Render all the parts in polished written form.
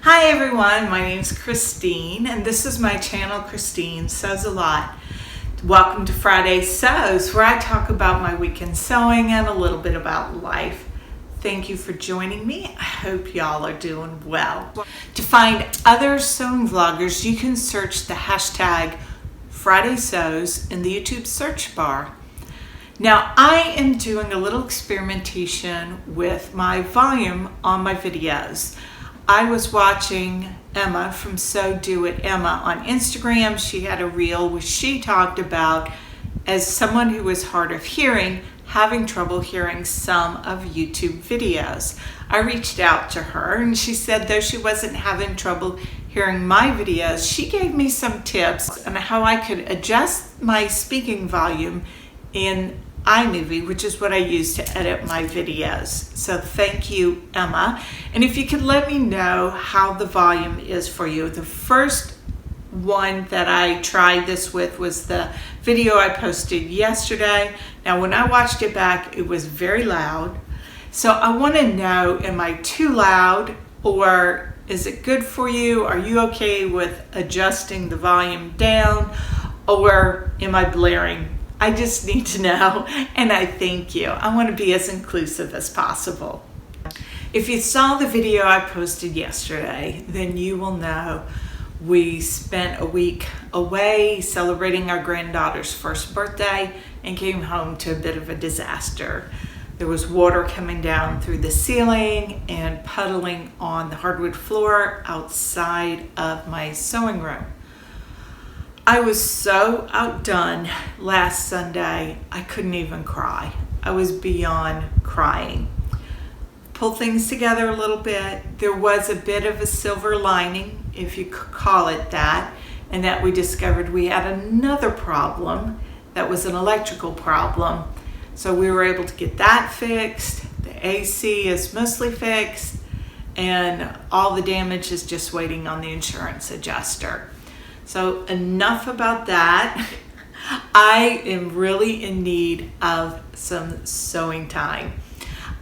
Hi everyone, my name is Christine and this is my channel, Christine Sews a Lot. Welcome to Friday Sews, where I talk about my weekend sewing and a little bit about life. Thank you for joining me. I hope y'all are doing well. To find other sewing vloggers, you can search the hashtag Friday Sews in the YouTube search bar. Now, I am doing a little experimentation with my volume on my videos. I was watching Emma from So Do It Emma on Instagram. She had a reel where she talked about, as someone who is hard of hearing, having trouble hearing some of YouTube videos. I reached out to her and she said though she wasn't having trouble hearing my videos, she gave me some tips on how I could adjust my speaking volume in iMovie, which is what I use to edit my videos. So thank you, Emma. And if you could let me know how the volume is for you. The first one that I tried this with was the video I posted yesterday. Now, when I watched it back, it was very loud. So I want to know, am I too loud or is it good for you? Are you okay with adjusting the volume down or am I blaring? I just need to know, and I thank you. I want to be as inclusive as possible. If you saw the video I posted yesterday, then you will know we spent a week away celebrating our granddaughter's first birthday and came home to a bit of a disaster. There was water coming down through the ceiling and puddling on the hardwood floor outside of my sewing room. I was so outdone last Sunday, I couldn't even cry. I was beyond crying. Pull things together a little bit. There was a bit of a silver lining, if you could call it that, and that we discovered we had another problem that was an electrical problem. So we were able to get that fixed. The AC is mostly fixed, and all the damage is just waiting on the insurance adjuster. So enough about that. I am really in need of some sewing time.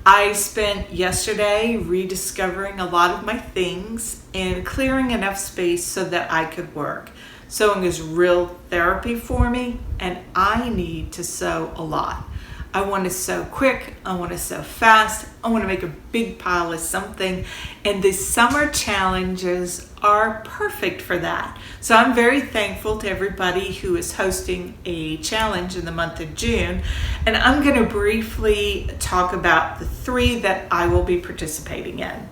I spent yesterday rediscovering a lot of my things and clearing enough space so that I could work. Sewing is real therapy for me and I need to sew a lot. I want to sew quick, I want to sew fast, I want to make a big pile of something, and the summer challenges are perfect for that. So I'm very thankful to everybody who is hosting a challenge in the month of June, and I'm going to briefly talk about the 3 that I will be participating in.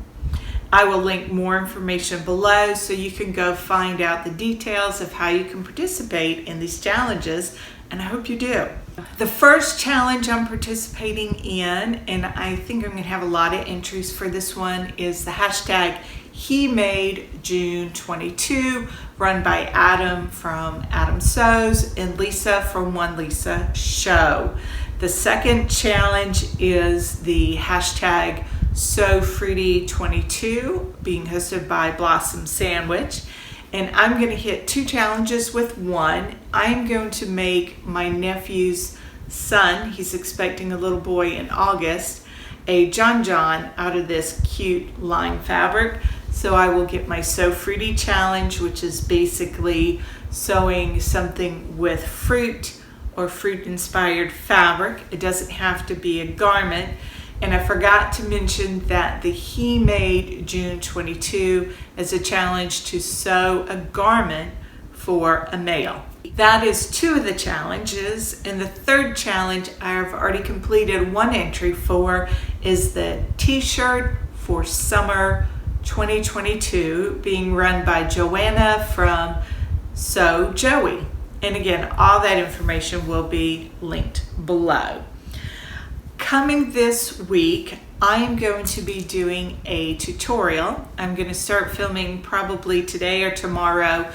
I will link more information below so you can go find out the details of how you can participate in these challenges, and I hope you do. The first challenge I'm participating in, and I think I'm going to have a lot of entries for this one, is the hashtag He Made June 22, run by Adam from Adam Sews and Lisa from One Lisa Show. The second challenge is the hashtag So Fruity 22, being hosted by Blossom Sandwich. And I'm going to hit 2 challenges with one. I'm going to make my nephew's son, he's expecting a little boy in August, a John out of this cute line fabric. So I will get my So Fruity challenge, which is basically sewing something with fruit or fruit inspired fabric. It doesn't have to be a garment. And I forgot to mention that the He Made June 22 is a challenge to sew a garment for a male. That is 2 of the challenges. And the third challenge I have already completed 1 entry for is the t-shirt for summer 2022, being run by Joanna from Sew Joey. And again, all that information will be linked below. Coming this week, I am going to be doing a tutorial. I'm going to start filming probably today or tomorrow,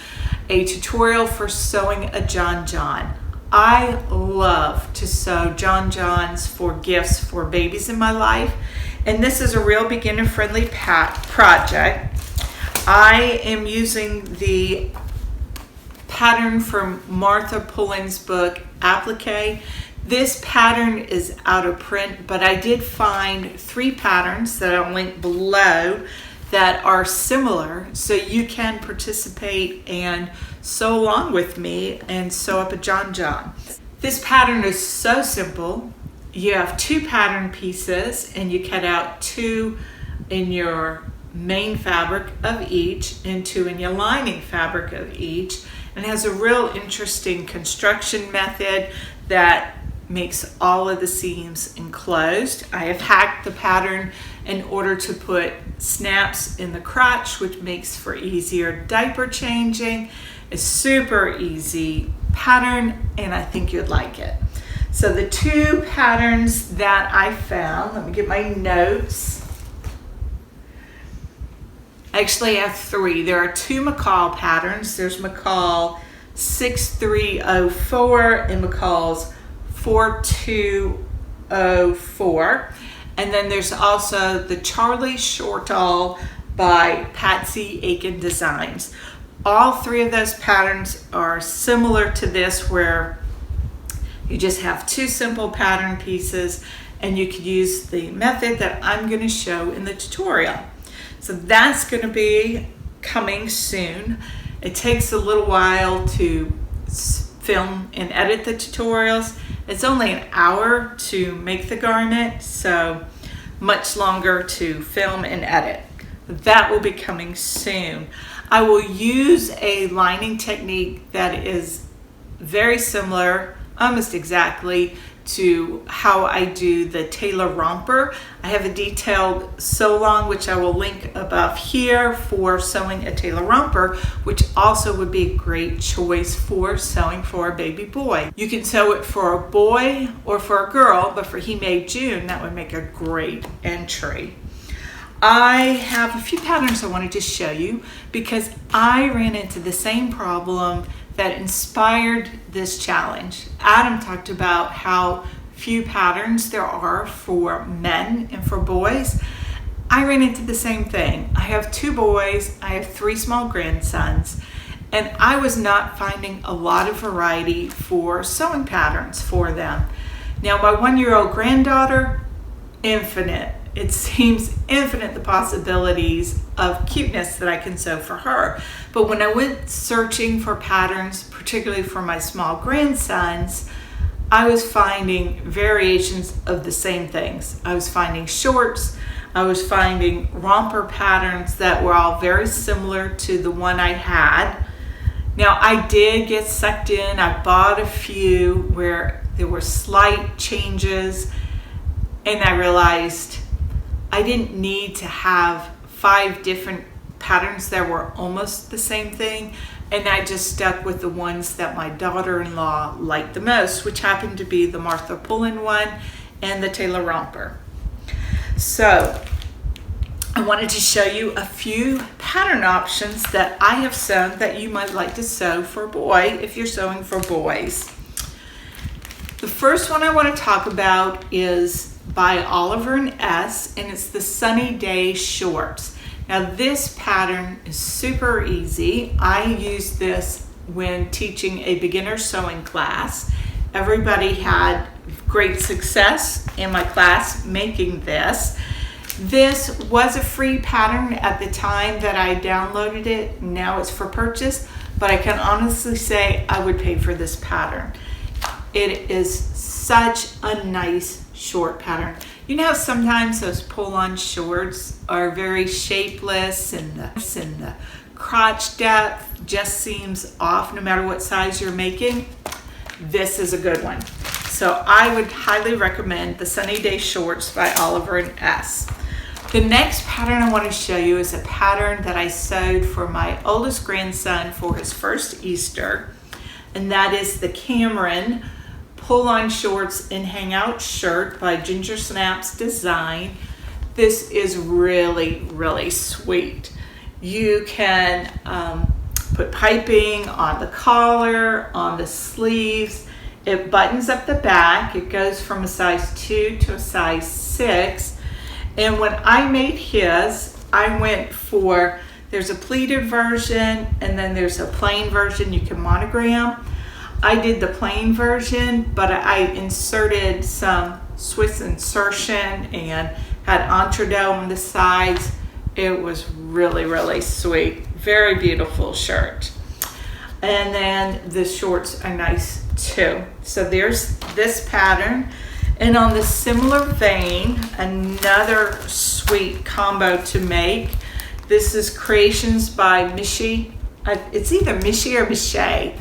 a tutorial for sewing a John. I love to sew Johns for gifts for babies in my life, and this is a real beginner-friendly project. I am using the pattern from Martha Pullen's book, Applique. This pattern is out of print, but I did find 3 patterns that I'll link below that are similar, so you can participate and sew along with me and sew up a John John. This pattern is so simple. You have 2 pattern pieces and you cut out 2 in your main fabric of each and 2 in your lining fabric of each, and it has a real interesting construction method that makes all of the seams enclosed. I have hacked the pattern in order to put snaps in the crotch, which makes for easier diaper changing. It's super easy pattern and I think you'd like it. So the 2 patterns that I found, let me get my notes. Actually, I have 3. There are 2 McCall patterns. There's McCall 6304 and McCall's 4204. And then there's also the Charlie Shortall by Patsy Aiken Designs. All 3 of those patterns are similar to this, where you just have 2 simple pattern pieces and you could use the method that I'm going to show in the tutorial. So that's going to be coming soon. It takes a little while to film and edit the tutorials. It's only an hour to make the garment, so much longer to film and edit. That will be coming soon. I will use a lining technique that is very similar, almost exactly, to how I do the tailor romper. I have a detailed sew along, which I will link above here, for sewing a tailor romper, which also would be a great choice for sewing for a baby boy. You can sew it for a boy or for a girl, but for He Made June, that would make a great entry. I have a few patterns I wanted to show you because I ran into the same problem that inspired this challenge. Adam talked about how few patterns there are for men and for boys. I ran into the same thing. I have 2 boys, I have 3 small grandsons, and I was not finding a lot of variety for sewing patterns for them. Now my 1-year-old granddaughter, infinite. It seems infinite the possibilities of cuteness that I can sew for her. But when I went searching for patterns, particularly for my small grandsons, I was finding variations of the same things. I was finding shorts, I was finding romper patterns that were all very similar to the one I had. Now I did get sucked in. I bought a few where there were slight changes, and I realized I didn't need to have 5 different patterns that were almost the same thing, and I just stuck with the ones that my daughter-in-law liked the most, which happened to be the Martha Pullen one and the tailor romper. So I wanted to show you a few pattern options that I have sewn that you might like to sew for a boy if you're sewing for boys. The first one I want to talk about is by Oliver and S, and it's the Sunny Day Shorts. Now this pattern is super easy. I use this when teaching a beginner sewing class. Everybody had great success in my class making this. This was a free pattern at the time that I downloaded it. Now it's for purchase, but I can honestly say I would pay for this pattern. It is such a nice short pattern. You know how sometimes those pull-on shorts are very shapeless and the crotch depth just seems off no matter what size you're making? This is a good one. So I would highly recommend the Sunny Day Shorts by Oliver and S. The next pattern I want to show you is a pattern that I sewed for my oldest grandson for his first Easter, and that is the Cameron Pull-On Shorts and Hangout Shirt by Ginger Snaps Design. This is really, really sweet. You can put piping on the collar, on the sleeves. It buttons up the back. It goes from a size 2 to a size 6. And when I made his, I went for, there's a pleated version and then there's a plain version you can monogram. I did the plain version, but I inserted some Swiss insertion and had entredot on the sides It was really, really sweet. Very beautiful shirt. And then the shorts are nice too. So there's this pattern. And on the similar vein, another sweet combo to make. This is Creations by Mishi. It's either Mishi or Miche.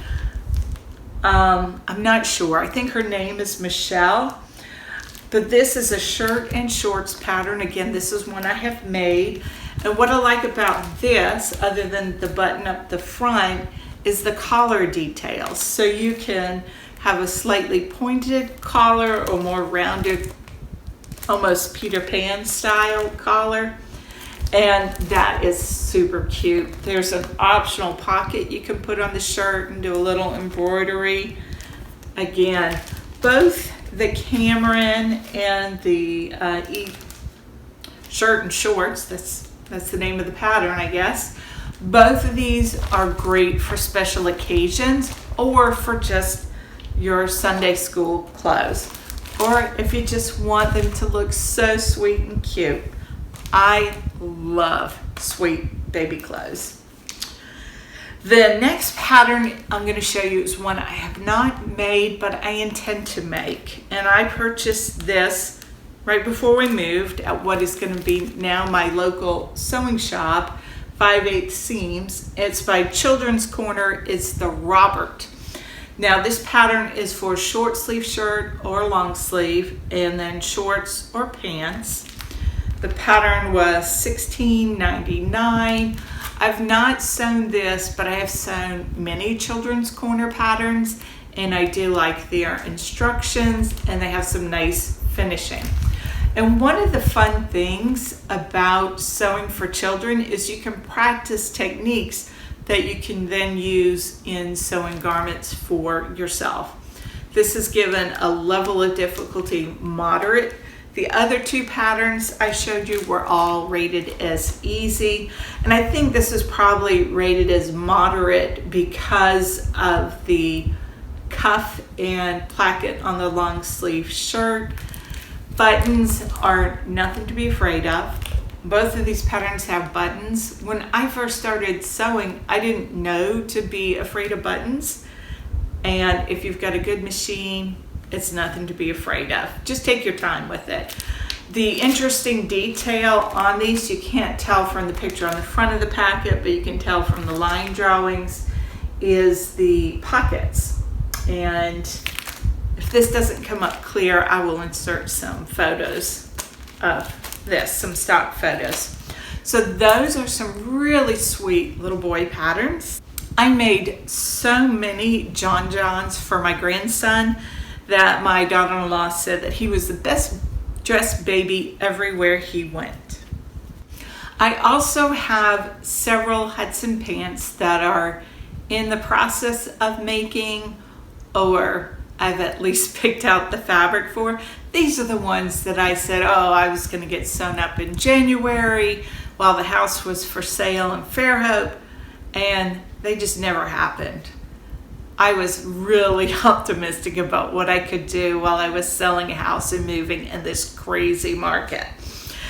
I'm not sure. I think her name is Michelle. But this is a shirt and shorts pattern. Again, this is one I have made. And what I like about this, other than the button up the front, is the collar details. So you can have a slightly pointed collar or more rounded, almost Peter Pan style collar. And that is super cute. There's an optional pocket you can put on the shirt and do a little embroidery. Again, both the Cameron and the shirt and shorts, that's the name of the pattern, I guess. Both of these are great for special occasions or for just your Sunday school clothes, or if you just want them to look so sweet and cute. I love sweet baby clothes. The next pattern I'm going to show you is one I have not made, but I intend to make. And I purchased this right before we moved at what is going to be now my local sewing shop, 5/8 Seams. It's by Children's Corner. It's the Robert. Now this pattern is for short sleeve shirt or long sleeve, and then shorts or pants. The pattern was $16.99. I've not sewn this, but I have sewn many Children's Corner patterns, and I do like their instructions, and they have some nice finishing. And one of the fun things about sewing for children is you can practice techniques that you can then use in sewing garments for yourself. This is given a level of difficulty moderate. The other two patterns I showed you were all rated as easy, and I think this is probably rated as moderate because of the cuff and placket on the long sleeve shirt. Buttons are nothing to be afraid of. Both of these patterns have buttons. When I first started sewing, I didn't know to be afraid of buttons, and if you've got a good machine, it's nothing to be afraid of. Just take your time with it. The interesting detail on these, you can't tell from the picture on the front of the packet, but you can tell from the line drawings, is the pockets. And if this doesn't come up clear, I will insert some photos of this, some stock photos. So those are some really sweet little boy patterns. I made so many John Johns for my grandson that my daughter-in-law said that he was the best dressed baby everywhere he went. I also have several Hudson pants that are in the process of making, or I've at least picked out the fabric for. These are the ones that I said, oh, I was going to get sewn up in January while the house was for sale in Fairhope, and they just never happened. I was really optimistic about what I could do while I was selling a house and moving in this crazy market.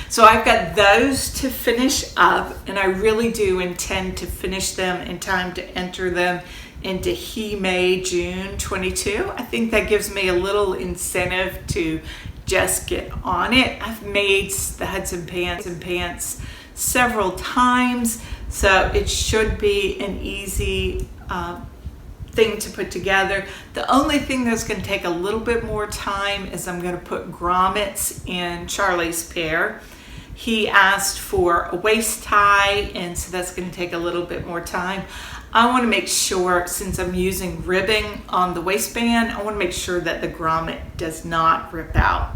So I've got those to finish up, and I really do intend to finish them in time to enter them into He May June 22. I think that gives me a little incentive to just get on it. I've made the Hudson pants several times, so it should be an easy thing to put together. The only thing that's going to take a little bit more time is I'm going to put grommets in Charlie's pair. He asked for a waist tie, and so that's going to take a little bit more time. I want to make sure, since I'm using ribbing on the waistband, I want to make sure that the grommet does not rip out.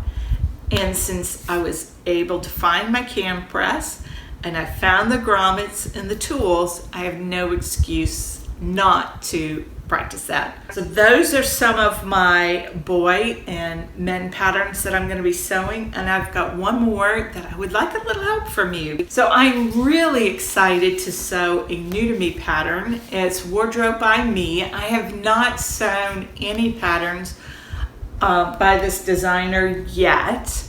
And since I was able to find my cam press and I found the grommets and the tools, I have no excuse not to practice that. So those are some of my boy and men patterns that I'm going to be sewing, and I've got one more that I would like a little help from you. So I'm really excited to sew a new to me pattern. It's Wardrobe by Me. I have not sewn any patterns by this designer yet.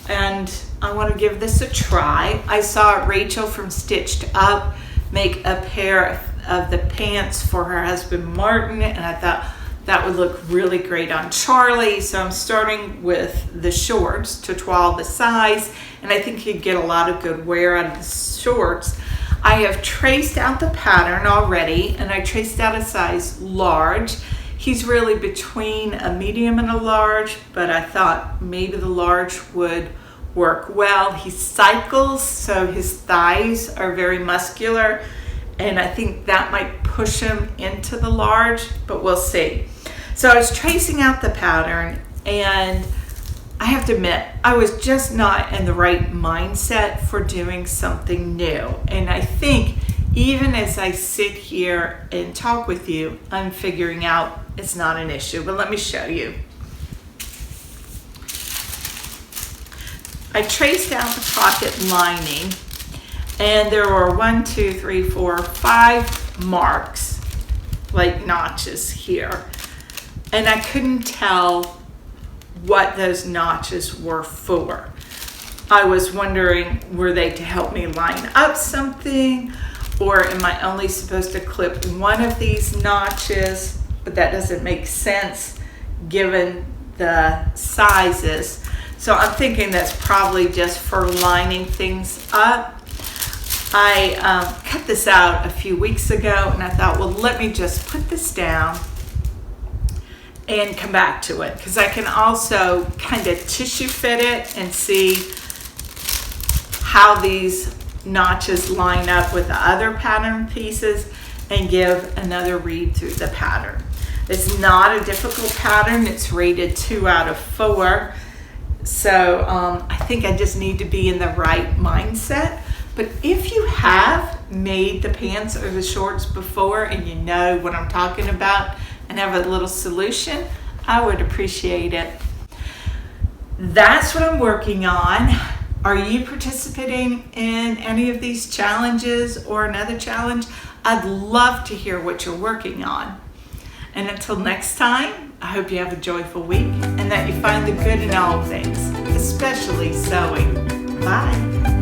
and I want to give this a try. I saw Rachel from Stitched Up make a pair of the pants for her husband Martin, and I thought that would look really great on Charlie. So I'm starting with the shorts to twirl the size, and I think you'd get a lot of good wear out of the shorts. I have traced out the pattern already, and I traced out a size large. He's really between a medium and a large, but I thought maybe the large would work well. He cycles, so his thighs are very muscular, and I think that might push him into the large, but we'll see. So I was tracing out the pattern, and I have to admit, I was just not in the right mindset for doing something new. And I think even as I sit here and talk with you, I'm figuring out it's not an issue, but let me show you. I traced out the pocket lining, and there were 1, 2, 3, 4, 5 marks, like notches here. And I couldn't tell what those notches were for. I was wondering, were they to help me line up something, or am I only supposed to clip one of these notches? But that doesn't make sense given the sizes. So I'm thinking that's probably just for lining things up. I cut this out a few weeks ago, and I thought, well, let me just put this down and come back to it, because I can also kind of tissue fit it and see how these notches line up with the other pattern pieces and give another read through the pattern. It's not a difficult pattern. It's rated 2 out of 4. So I think I just need to be in the right mindset. But if you have made the pants or the shorts before and you know what I'm talking about and have a little solution, I would appreciate it. That's what I'm working on. Are you participating in any of these challenges or another challenge? I'd love to hear what you're working on. And until next time, I hope you have a joyful week and that you find the good in all things, especially sewing. Bye.